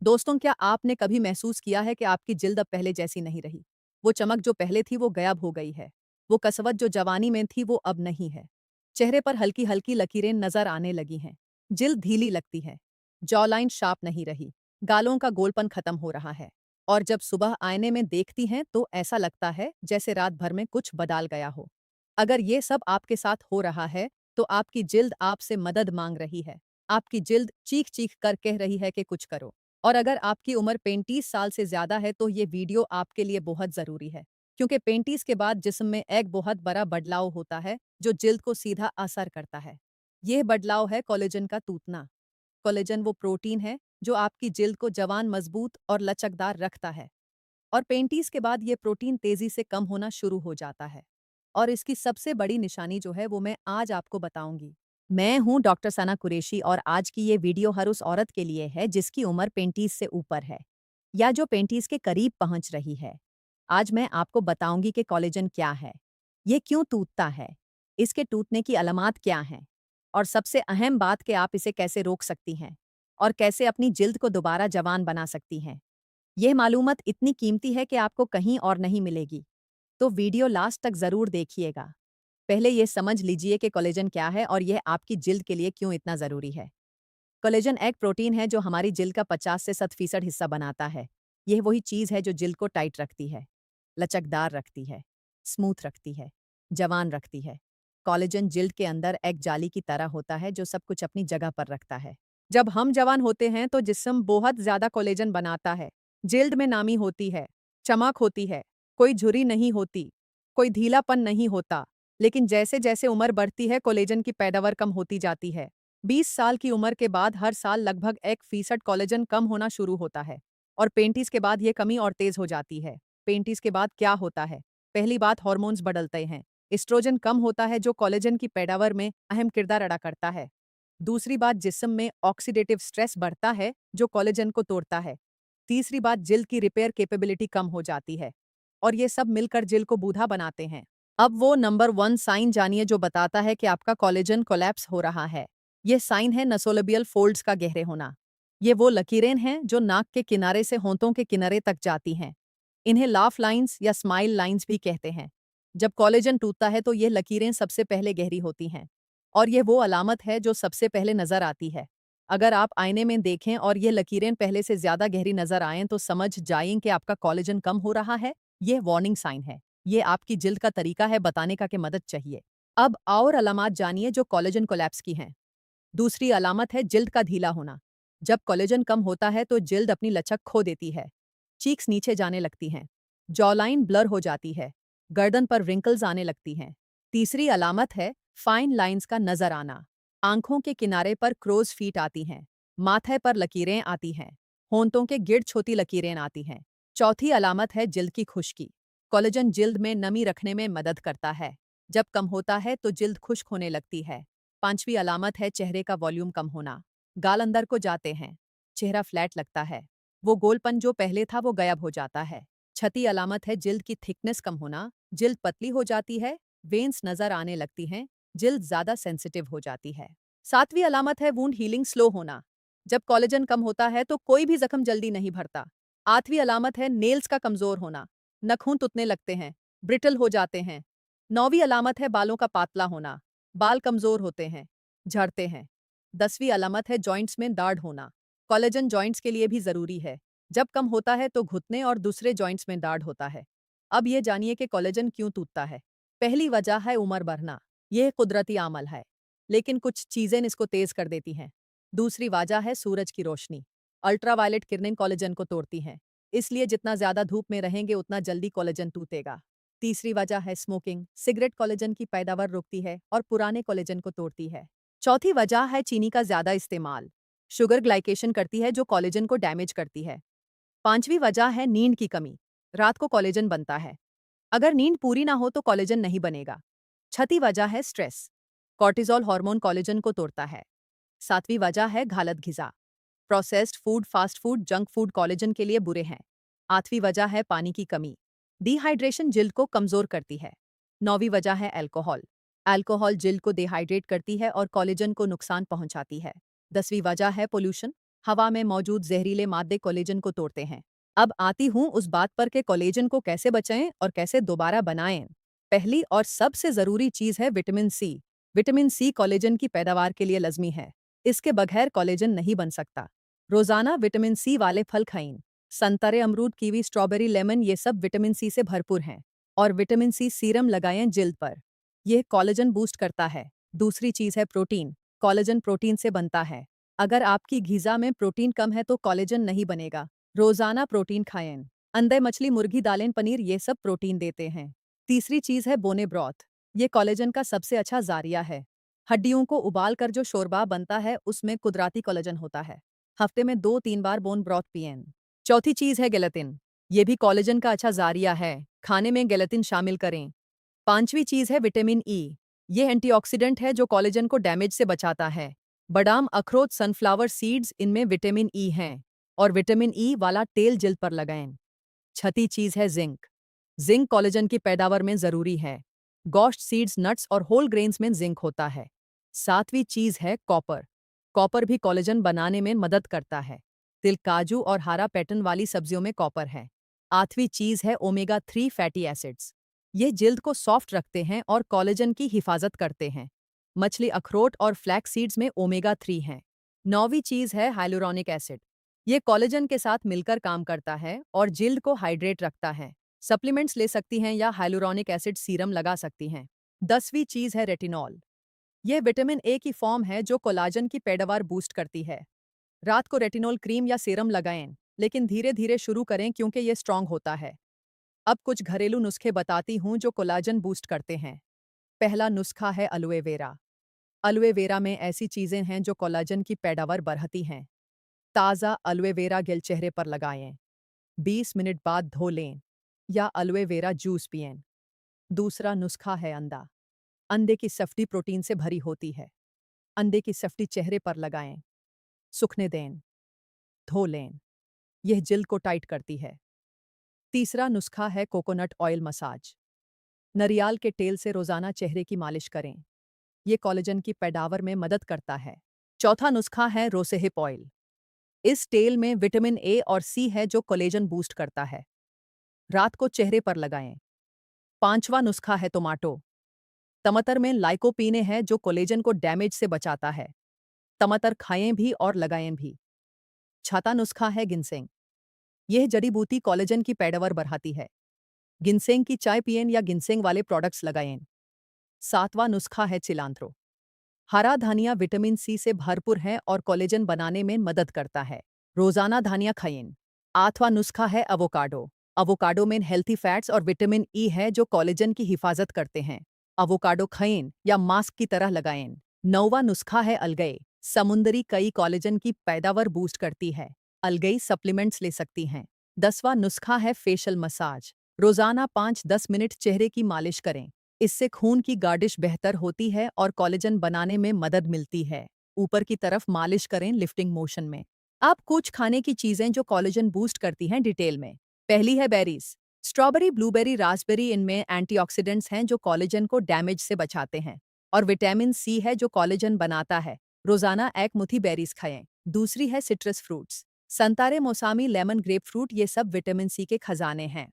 दोस्तों, क्या आपने कभी महसूस किया है कि आपकी जिल्द अब पहले जैसी नहीं रही? वो चमक जो पहले थी वो गायब हो गई है। वो कसवत जो जवानी में थी वो अब नहीं है। चेहरे पर हल्की-हल्की लकीरें नज़र आने लगी हैं। जिल्द ढीली लगती है। जॉ लाइन शार्प नहीं रही। गालों का गोलपन खत्म हो रहा है। और जब सुबह आईने में देखती हैं तो ऐसा लगता है जैसे रात भर में कुछ बदल गया हो। अगर ये सब आपके साथ हो रहा है तो आपकी जिल्द आपसे मदद मांग रही है। आपकी जिल्द चीख-चीख कर कह रही है कि कुछ करो। और अगर आपकी उम्र 35 साल से ज़्यादा है तो ये वीडियो आपके लिए बहुत ज़रूरी है। क्योंकि 35 के बाद जिस्म में एक बहुत बड़ा बदलाव होता है जो जिल्द को सीधा असर करता है। यह बदलाव है कोलेजन का टूटना। कोलेजन वो प्रोटीन है जो आपकी जिल्द को जवान, मजबूत और लचकदार रखता है। और 35 के बाद ये प्रोटीन तेज़ी से कम होना शुरू हो जाता है। और इसकी सबसे बड़ी निशानी जो है वो मैं आज आपको बताऊंगी। मैं हूं डॉक्टर सना कुरैशी और आज की ये वीडियो हर उस औरत के लिए है जिसकी उम्र 35 से ऊपर है या जो 35 के करीब पहुंच रही है। आज मैं आपको बताऊंगी कि कोलेजन क्या है, ये क्यों टूटता है, इसके टूटने की अलामत क्या हैं और सबसे अहम बात कि आप इसे कैसे रोक सकती हैं और कैसे अपनी जिल्द को दोबारा जवान बना सकती हैं। यह मालूमात इतनी कीमती है कि आपको कहीं और नहीं मिलेगी। तो वीडियो लास्ट तक ज़रूर देखिएगा। पहले ये समझ लीजिए कि कोलेजन क्या है और यह आपकी जिल्द के लिए क्यों इतना ज़रूरी है। कोलेजन एक प्रोटीन है जो हमारी जिल्द का 50 से 60% हिस्सा बनाता है। यह वही चीज़ है जो जिल्द को टाइट रखती है, लचकदार रखती है, स्मूथ रखती है, जवान रखती है। कोलेजन जिल्द के अंदर एक जाली की तरह होता है जो सब कुछ अपनी जगह पर रखता है। जब हम जवान होते हैं तो जिस्म बहुत ज़्यादा कोलेजन बनाता है। जिल्द में नामी होती है, चमक होती है, कोई झुर्री नहीं होती, कोई ढीलापन नहीं होता। लेकिन जैसे-जैसे उम्र बढ़ती है कोलेजन की पैदावार कम होती जाती है। 20 साल की उम्र के बाद हर साल लगभग 1% कोलेजन कम होना शुरू होता है और 35 के बाद ये कमी और तेज हो जाती है। 35 के बाद क्या होता है? पहली बात, हार्मोन्स बदलते हैं। एस्ट्रोजन कम होता है जो कोलेजन की पैदावार में अहम किरदार अदा करता है। दूसरी बात, जिस्म में ऑक्सीडेटिव स्ट्रेस बढ़ता है जो कोलेजन को तोड़ता है। तीसरी बात, जिल्द की रिपेयर कैपेबिलिटी कम हो जाती है और ये सब मिलकर जिल्द को बूढ़ा बनाते हैं। अब वो नंबर 1 साइन जानिए जो बताता है कि आपका कोलेजन कोलैप्स हो रहा है। यह साइन है नसोलेबियल फोल्ड्स का गहरे होना। ये वो लकीरें हैं जो नाक के किनारे से होंठों के किनारे तक जाती हैं। इन्हें लाफ लाइंस या स्माइल लाइंस भी कहते हैं। जब कोलेजन टूटता है तो ये लकीरें सबसे पहले गहरी होती हैं और ये वो अलामत है जो सबसे पहले नजर आती है। अगर आप आईने में देखें और ये लकीरें पहले से ज्यादा गहरी नजर आएं तो समझ जाएं कि आपका कोलेजन कम हो रहा है। यह वार्निंग साइन है। ये आपकी जिल्द का तरीका है बताने का कि मदद चाहिए। अब और अलामत जानिए जो कोलेजन कोलैप्स की हैं। दूसरी अलामत है जिल्द का ढीला होना। जब कोलेजन कम होता है तो जिल्द अपनी लचक खो देती है। चीक्स नीचे जाने लगती हैं। जॉलाइन ब्लर हो जाती है। गर्दन पर रिंकल्स आने लगती हैं। तीसरी अलामत है फाइन लाइंस का नजर आना। आंखों के किनारे पर क्रोज फीट आती हैं। माथे पर लकीरें आती हैं। होंठों के गिर्द छोटी लकीरें आती हैं। चौथी अलामत है जिल्द की खुश्की। कोलेजन जिल्द में नमी रखने में मदद करता है। जब कम होता है तो जिल्द खुश्क होने लगती है। पांचवी अलामत है चेहरे का वॉल्यूम कम होना। गाल अंदर को जाते हैं। चेहरा फ्लैट लगता है। वो गोलपन जो पहले था वो गायब हो जाता है। छठी अलामत है जिल्द की थिकनेस कम होना। जिल्द पतली हो जाती है। वेन्स नजर आने लगती हैं। जिल्द ज्यादा सेंसिटिव हो जाती है। सातवीं अलामत है वुंड हीलिंग स्लो होना। जब कोलेजन कम होता है तो कोई भी जख्म जल्दी नहीं भरता। आठवीं अलामत है नेल्स का कमजोर होना। नखून टूटने लगते हैं, ब्रिटल हो जाते हैं। नौवीं अलामत है बालों का पातला होना। बाल कमजोर होते हैं, झड़ते हैं। 10वीं अलामत है जॉइंट्स में दाढ़ होना। कोलेजन जॉइंट्स के लिए भी जरूरी है। जब कम होता है तो घुटने और दूसरे जॉइंट्स में दाढ़ होता है। अब ये जानिए कि कोलेजन क्यों टूटता है। पहली वजह है उम्र बढ़ना। यह कुदरती अमल है, लेकिन कुछ चीजें इसको तेज कर देती हैं। दूसरी वजह है सूरज की रोशनी। अल्ट्रावायलेट किरणें कोलेजन को तोड़ती हैं, इसलिए जितना ज्यादा धूप में रहेंगे उतना जल्दी कोलेजन टूटेगा। तीसरी वजह है स्मोकिंग। सिगरेट कोलेजन की पैदावार रोकती है और पुराने कोलेजन को तोड़ती है। चौथी वजह है चीनी का ज्यादा इस्तेमाल। शुगर ग्लाइकेशन करती है जो कोलेजन को डैमेज करती है। पांचवी वजह है नींद की कमी। रात को कोलेजन बनता है, अगर नींद पूरी ना हो तो कोलेजन नहीं बनेगा। छठी वजह है स्ट्रेस। कॉर्टिसोल हार्मोन कोलेजन को तोड़ता है। सातवीं वजह है गलत ग़िज़ा। Processed food, fast food, junk food collagen के लिए बुरे हैं। आठवीं वजह है पानी की कमी। डिहाइड्रेशन जिल्द को कमजोर करती है। नौवीं वजह है अल्कोहल। अल्कोहल जिल्द को डिहाइड्रेट करती है और कोलेजन को नुकसान पहुंचाती है। 10वीं वजह है पोल्यूशन। हवा में मौजूद जहरीले मादे कोलेजन को तोड़ते हैं। अब आती हूँ उस बात पर कि कोलेजन को कैसे बचाएं और कैसे दोबारा बनाएं। पहली और सबसे जरूरी चीज है vitamin C. Vitamin C collagen की पैदावार के लिए लाजमी है। इसके बगैर कोलेजन नहीं बन सकता। रोजाना विटामिन सी वाले फल खाएं। संतरे, अमरूद, कीवी, स्ट्रॉबेरी, लेमन, ये सब विटामिन सी से भरपूर हैं। और विटामिन सी सीरम लगाएं जिल्द पर। यह कोलेजन बूस्ट करता है। दूसरी चीज है प्रोटीन। कोलेजन प्रोटीन से बनता है। अगर आपकी ग़िज़ा में प्रोटीन कम है तो कोलेजन नहीं बनेगा। रोजाना प्रोटीन खाएं। अंडे, मछली, मुर्गी, दालें, पनीर, ये सब प्रोटीन देते हैं। तीसरी चीज है बोने ब्रॉथ। ये कोलेजन का सबसे अच्छा ज़ारिया है। हड्डियों को उबाल कर जो शोरबा बनता है उसमें कुदरती कोलेजन होता है। हफ्ते में 2-3 बार बोन ब्रॉथ पिएं। चौथी चीज है गेलेटिन। ये भी कोलेजन का अच्छा ज़ारिया है। खाने में गेलेटिन शामिल करें। पांचवी चीज है विटामिन ई। ये एंटीऑक्सीडेंट है जो कोलेजन को डैमेज से बचाता है। बादाम, अखरोट, सनफ्लावर सीड्स, इनमें विटामिन ई हैं। और विटामिन ई वाला तेल जिल्द पर लगाएं। छठी चीज है जिंक। जिंक कोलेजन की पैदावार में जरूरी है। गोश्त, सीड्स, नट्स और होल ग्रेन्स में जिंक होता है। सातवीं चीज है कॉपर। कॉपर भी कोलेजन बनाने में मदद करता है। तिल, काजू और हरा पैटर्न वाली सब्जियों में कॉपर है। आठवीं चीज है ओमेगा 3 फैटी एसिड्स। ये जिल्द को सॉफ्ट रखते हैं और कोलेजन की हिफाजत करते हैं। मछली, अखरोट और फ्लैक्स सीड्स में ओमेगा 3 हैं। नौवीं चीज है हाइलुरोनिक एसिड। ये कोलेजन के साथ मिलकर काम करता है और जिल्द को हाइड्रेट रखता है। सप्लीमेंट्स ले सकती हैं या हाइलुरोनिक एसिड सीरम लगा सकती हैं। 10वीं चीज है रेटिनॉल। यह विटामिन ए की फॉर्म है जो कोलाजन की पैदावार बूस्ट करती है। रात को रेटिनॉल क्रीम या सीरम लगाएं, लेकिन धीरे धीरे शुरू करें क्योंकि यह स्ट्रांग होता है। अब कुछ घरेलू नुस्खे बताती हूँ जो कोलाजन बूस्ट करते हैं। पहला नुस्खा है एलोए वेरा। एलोए वेरा में ऐसी चीजें हैं जो कोलाजन की पैदावार बढ़ाती हैं। ताज़ा एलोए वेरा गेल चेहरे पर लगाएं। 20 मिनट बाद धो लें या एलोए वेरा जूस पिएं। दूसरा नुस्खा है अंडा। अंडे की सफ्टी प्रोटीन से भरी होती है। अंडे की सफ्टी चेहरे पर लगाएं। सूखने दें। धो लें। यह जिल्द को टाइट करती है। तीसरा नुस्खा है कोकोनट ऑयल मसाज। नारियल के तेल से रोजाना चेहरे की मालिश करें। ये कोलेजन की पैदावार में मदद करता है। चौथा नुस्खा है रोसेहिप ऑयल। इस तेल में विटामिन ए और सी है जो कोलेजन बूस्ट करता है। रात को चेहरे पर लगाएं। पांचवा नुस्खा है टमाटो। टमाटर में लाइकोपीने है जो कोलेजन को डैमेज से बचाता है। टमाटर खाएं भी और लगाएं भी। छठा नुस्खा है गिनसेंग। यह जड़ी बूटी कोलेजन की पैदावार बढ़ाती है। गिनसेंग की चाय पिएं या गिनसेंग वाले प्रोडक्ट्स लगाएं। सातवां नुस्खा है चिलांत्रो। हरा धनिया विटामिन सी से भरपूर है और कोलेजन बनाने में मदद करता है। रोजाना धनिया खाएं। आठवां नुस्खा है अवोकाडो। अवोकाडो में हेल्थी फैट्स और विटामिन ई है जो कोलेजन की हिफाजत करते हैं। अवोकाडो खाएं या मास्क की तरह लगाएं। नौवां नुस्खा है अलगई। समुद्री कई कोलेजन की पैदावार बूस्ट करती है। अलगई सप्लीमेंट्स ले सकती हैं। 10वां नुस्खा है फेशियल मसाज। रोजाना 5-10 मिनट चेहरे की मालिश करें। इससे खून की गार्डिश बेहतर होती है और कोलेजन बनाने में मदद मिलती है। ऊपर की तरफ मालिश करें लिफ्टिंग मोशन में। अब कुछ खाने की चीजें जो कोलेजन बूस्ट करती हैं डिटेल में। पहली है बेरीज। स्ट्रॉबेरी, ब्लूबेरी, रास्पबेरी, इनमें एंटीऑक्सीडेंट्स हैं जो कोलेजन को डैमेज से बचाते हैं। और विटामिन सी है जो कोलेजन बनाता है। रोजाना एक मुट्ठी बेरीज खाएं। दूसरी है सिट्रस फ्रूट्स। संतरे, मौसमी, लेमन, ग्रेप फ्रूट, ये सब विटामिन सी के खजाने हैं।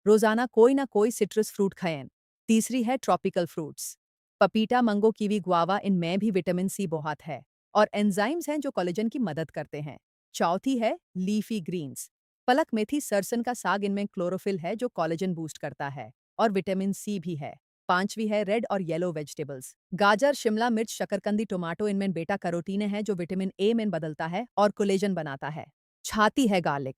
रोजाना कोई ना कोई सिट्रस फ्रूट खाएं। तीसरी है ट्रॉपिकल फ्रूट्स। पपीता, मंगो, कीवी, गुआवा, इनमें भी विटामिन सी बहुत है और एंजाइम्स हैं जो कोलेजन की मदद करते हैं। चौथी है लीफी ग्रीन्स। पलक मेथी, सरसन का साग, इनमें क्लोरोफिल है जो कोलेजन बूस्ट करता है और विटामिन सी भी है। पांचवी है रेड और येलो वेजिटेबल्स। गाजर, शिमला मिर्च, शकरकंदी, टोमेटो, इनमें बेटा कैरोटीन है जो विटामिन ए में बदलता है और कोलेजन बनाता है। छाती है गार्लिक।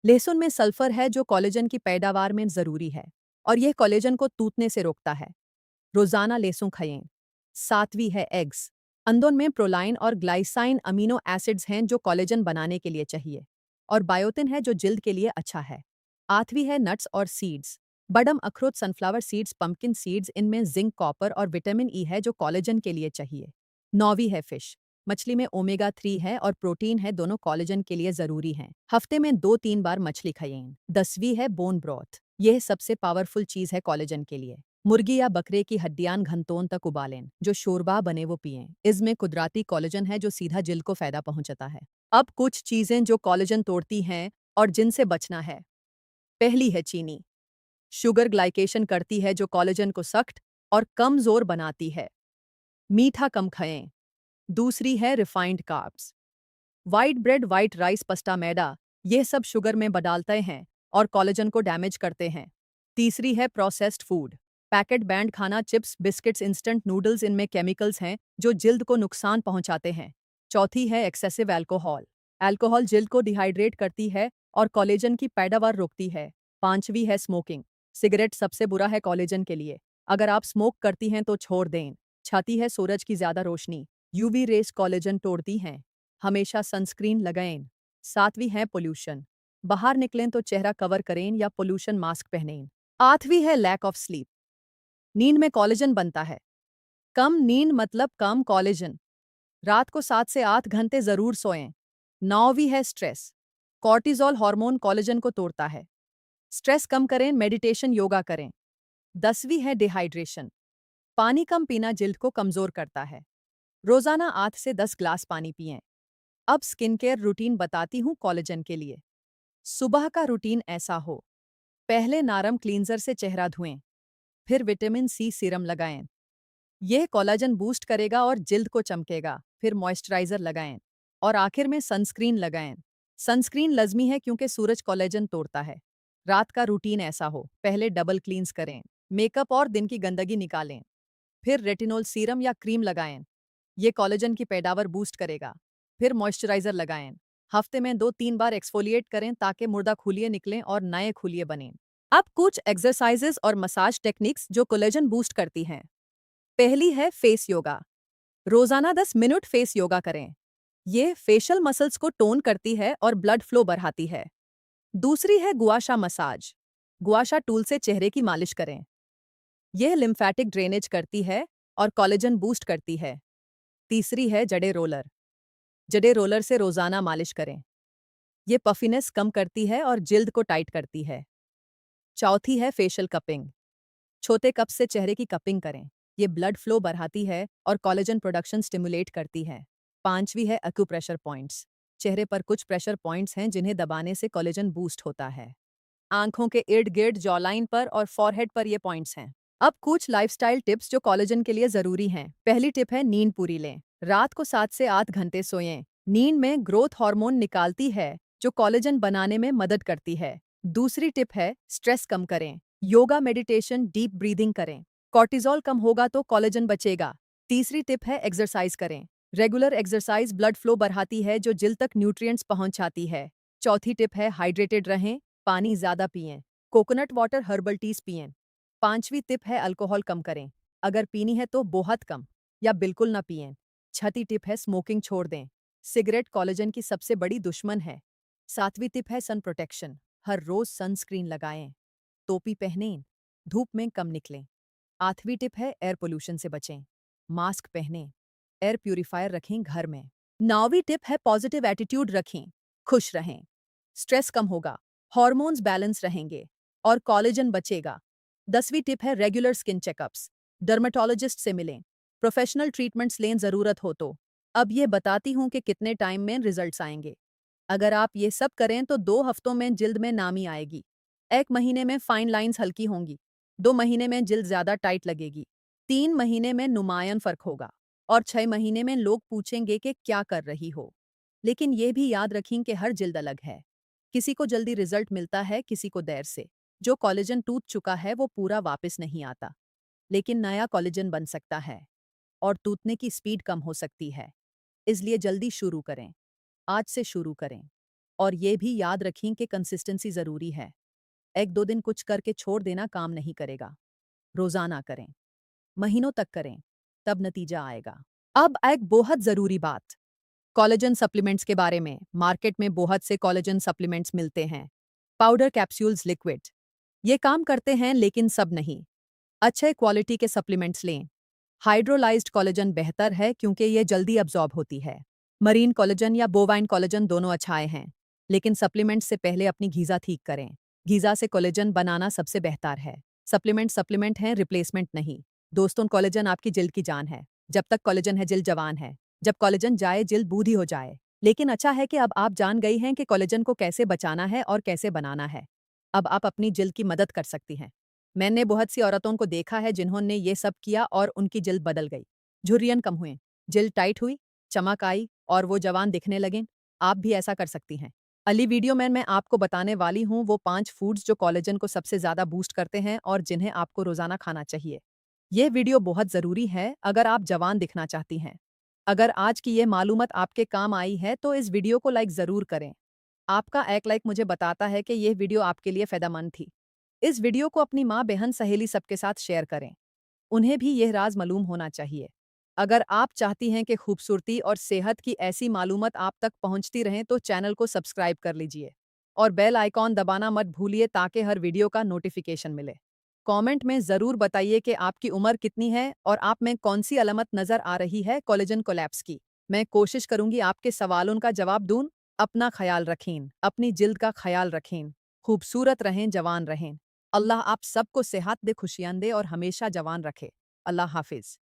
लहसुन में सल्फर है जो कोलेजन की पैदावार में जरूरी है और यह कोलेजन को टूटने से रोकता है। रोजाना लहसुन खाएं। सातवीं है एग्स। अंडों में प्रोलाइन और ग्लाइसाइन अमीनो एसिड्स हैं जो कोलेजन बनाने के लिए चाहिए और बायोटिन है जो जिल्द के लिए अच्छा है। आठवीं है नट्स और सीड्स। बदाम, अखरोट, सनफ्लावर सीड्स, पंपकिन सीड्स, इनमें जिंक, कॉपर और विटामिन ई है जो कोलेजन के लिए चाहिए। नौवीं है फिश। मछली में ओमेगा 3 है और प्रोटीन है, दोनों कोलेजन के लिए जरूरी हैं। हफ्ते में 2-3 बार मछली खाएं। 10वीं है बोन ब्रॉथ। यह सबसे पावरफुल चीज है कोलेजन के लिए। मुर्गी या बकरे की हड्डियां घंटों तक उबालें, जो शोरबा बने वो पिएं। इसमें कुदरती कोलेजन है जो सीधा जिल्द को फायदा पहुंचाता है। अब कुछ चीजें जो कोलेजन तोड़ती हैं और जिनसे बचना है। पहली है चीनी। शुगर ग्लाइकेशन करती है जो कोलेजन को सख्त और कमजोर बनाती है। मीठा कम खाएं। दूसरी है refined carbs. White bread, white rice, pasta, मैदा, ये सब शुगर में बदलते हैं और कोलेजन को डैमेज करते हैं। तीसरी है प्रोसेस्ड फूड। पैकेट बैंड खाना, चिप्स, बिस्किट्स, इंस्टेंट नूडल्स, इनमें केमिकल्स हैं जो जिल्द को नुकसान पहुंचाते हैं। चौथी है एक्सेसिव अल्कोहल। अल्कोहल जिल्द को डिहाइड्रेट करती है और कोलेजन की पैदावार रोकती है। पांचवी है स्मोकिंग। सिगरेट सबसे बुरा है कोलेजन के लिए। अगर आप स्मोक करती हैं तो छोड़ दें। छठी है सूरज की ज्यादा रोशनी। यूवी रेस कोलेजन तोड़ती हैं। हमेशा सनस्क्रीन लगाएं। सातवीं है पोल्यूशन। बाहर निकलें तो चेहरा कवर करें या पोल्यूशन मास्क पहनें। आठवीं है लैक ऑफ स्लीप। नींद में कोलेजन बनता है। कम नींद मतलब कम कोलेजन। रात को 7 से 8 घंटे जरूर सोएं। नौवीं है स्ट्रेस। कॉर्टिसोल हार्मोन कोलेजन को तोड़ता है। स्ट्रेस कम करें, मेडिटेशन, योगा करें। 10वीं है डिहाइड्रेशन। पानी कम पीना जिल्द को कमजोर करता है। रोजाना 8 से 10 ग्लास पानी पिएं। अब स्किन केयर रूटीन बताती हूँ कोलेजन के लिए। सुबह का रूटीन ऐसा हो। पहले नारम क्लींजर से चेहरा धोएं, फिर विटामिन सी सीरम लगाएं। यह कोलेजन बूस्ट करेगा और जिल्द को चमकेगा। फिर मॉइस्चराइजर लगाएं और आखिर में सनस्क्रीन लगाएं। सनस्क्रीन लाजमी है क्योंकि सूरज कोलेजन तोड़ता है। रात का रूटीन ऐसा हो। पहले डबल क्लींस करें, मेकअप और दिन की गंदगी निकालें। फिर रेटिनॉल सीरम या क्रीम लगाएं। ये कोलेजन की पैदावार बूस्ट करेगा। फिर मॉइस्चराइजर लगाएं। हफ्ते में 2-3 बार एक्सफोलिएट करें ताकि मुर्दा खूलिये निकलें और नए खूलिये बनें। अब कुछ एक्सरसाइजेस और मसाज टेक्निक्स जो कोलेजन बूस्ट करती हैं। पहली है फेस योगा। रोजाना 10 मिनट फेस योगा करें। ये फेशियल मसल्स को टोन करती है और ब्लड फ्लो बढ़ाती है। दूसरी है गुआशा मसाज। गुआशा टूल से चेहरे की मालिश करें। यह लिम्फेटिक ड्रेनेज करती है और कोलेजन बूस्ट करती है। तीसरी है जड़े रोलर। जड़े रोलर से रोजाना मालिश करें। ये पफिनेस कम करती है और जिल्द को टाइट करती है। चौथी है फेशियल कपिंग। छोटे कप से चेहरे की कपिंग करें। ये ब्लड फ्लो बढ़ाती है और कोलेजन प्रोडक्शन स्टिमुलेट करती है। पांचवी है एक्यूप्रेशर पॉइंट्स। चेहरे पर कुछ प्रेशर पॉइंट्स हैं जिन्हें दबाने से कोलेजन बूस्ट होता है। आंखों के इर्द गिर्द, जॉलाइन पर और फॉरहेड पर ये पॉइंट्स हैं। अब कुछ लाइफस्टाइल टिप्स जो कोलेजन के लिए जरूरी हैं। पहली टिप है नींद पूरी लें। रात को 7 से 8 घंटे सोएं। नींद में ग्रोथ हार्मोन निकालती है जो कोलेजन बनाने में मदद करती है। दूसरी टिप है स्ट्रेस कम करें। योगा, मेडिटेशन, डीप ब्रीदिंग करें। कॉर्टिसोल कम होगा तो कोलेजन बचेगा। तीसरी टिप है एक्सरसाइज करें। रेगुलर एक्सरसाइज ब्लड फ्लो बढ़ाती है जो जिल्द तक न्यूट्रिएंट्स पहुंचाती है। चौथी टिप है हाइड्रेटेड रहें। पानी ज्यादा पिएं। कोकोनट वाटर, हर्बल टीज पिएं। पांचवी टिप है अल्कोहल कम करें। अगर पीनी है तो बहुत कम या बिल्कुल ना पिएं। छठी टिप है स्मोकिंग छोड़ दें। सिगरेट कोलेजन की सबसे बड़ी दुश्मन है। सातवीं टिप है सन प्रोटेक्शन। हर रोज सनस्क्रीन लगाएं। टोपी पहनें। धूप में कम निकलें। आठवीं टिप है एयर पोल्यूशन से बचें। मास्क पहनें। एयर प्यूरिफायर रखें घर में। नौवीं टिप है पॉजिटिव एटीट्यूड रखें। खुश रहें। स्ट्रेस कम होगा, हार्मोन्स बैलेंस रहेंगे और कोलेजन बचेगा। 10वीं टिप है रेगुलर स्किन चेकअप्स। डर्मेटोलॉजिस्ट से मिलें। प्रोफेशनल ट्रीटमेंट्स लें जरूरत हो तो। अब ये बताती हूँ कि कितने टाइम में रिजल्ट्स आएंगे। अगर आप ये सब करें तो 2 हफ्तों में जिल्द में नामी आएगी। 1 महीने में फाइन लाइंस हल्की होंगी। 2 महीने में जिल्द ज्यादा टाइट लगेगी। 3 महीने में नुमायान फर्क होगा और 6 महीने में लोग पूछेंगे कि क्या कर रही हो। लेकिन ये भी याद रखें कि हर जिल्द अलग है। किसी को जल्दी रिजल्ट मिलता है, किसी को देर से। जो कोलेजन टूट चुका है वो पूरा वापस नहीं आता, लेकिन नया कोलेजन बन सकता है और टूटने की स्पीड कम हो सकती है। इसलिए जल्दी शुरू करें। आज से शुरू करें। और ये भी याद रखें कि कंसिस्टेंसी जरूरी है। 1-2 दिन कुछ करके छोड़ देना काम नहीं करेगा। रोजाना करें, महीनों तक करें, तब नतीजा आएगा। अब एक बहुत जरूरी बात, कोलेजन सप्लीमेंट्स के बारे में। मार्केट में बहुत से कोलेजन सप्लीमेंट्स मिलते हैं। Powder, capsules, liquid. ये काम करते हैं लेकिन सब नहीं। अच्छे क्वालिटी के सप्लीमेंट्स लें। हाइड्रोलाइज्ड कोलेजन बेहतर है क्योंकि ये जल्दी अब्जॉर्ब होती है। मरीन कोलेजन या बोवाइन कोलेजन दोनों अच्छाए हैं, लेकिन सप्लीमेंट्स से पहले अपनी गीजा ठीक करें। गीजा से कोलेजन बनाना सबसे बेहतर है। सप्लीमेंट हैं, रिप्लेसमेंट नहीं। दोस्तों, कोलेजन आपकी जिल्द की जान है। जब तक कोलेजन है जिल्द जवान है। जब कोलेजन जाए जिल्द बूढ़ी हो जाए। लेकिन अच्छा है कि अब आप जान गई हैं कि कोलेजन को कैसे बचाना है और कैसे बनाना है। अब आप अपनी जल्द की मदद कर सकती हैं। मैंने बहुत सी औरतों को देखा है जिन्होंने ये सब किया और उनकी जल्द बदल गई। झुर्रियन कम हुए, जल्द टाइट हुई, चमक आई और वो जवान दिखने लगे। आप भी ऐसा कर सकती हैं। अली वीडियो में मैं आपको बताने वाली हूँ वो 5 फूड्स जो कोलेजन को सबसे ज़्यादा बूस्ट करते हैं और जिन्हें आपको रोज़ाना खाना चाहिए। यह वीडियो बहुत ज़रूरी है अगर आप जवान दिखना चाहती हैं। अगर आज की ये मालूमात आपके काम आई है तो इस वीडियो को लाइक ज़रूर करें। आपका एक लाइक मुझे बताता है कि यह वीडियो आपके लिए फ़ायदेमंद थी। इस वीडियो को अपनी माँ, बहन, सहेली सबके साथ शेयर करें। उन्हें भी यह राज मालूम होना चाहिए। अगर आप चाहती हैं कि खूबसूरती और सेहत की ऐसी मालूमात आप तक पहुंचती रहें तो चैनल को सब्सक्राइब कर लीजिए और बेल आइकॉन दबाना मत भूलिए ताकि हर वीडियो का नोटिफिकेशन मिले। कमेंट में ज़रूर बताइए कि आपकी उम्र कितनी है और आप में कौन सी अलामत नज़र आ रही है कोलेजन कोलैप्स की। मैं कोशिश करूंगी आपके सवालों का जवाब दूं। अपना ख्याल रखें, अपनी जिल्द का ख्याल रखें, खूबसूरत रहें, जवान रहें। अल्लाह आप सबको सेहत दे, खुशियां दे और हमेशा जवान रखे। अल्लाह हाफिज़।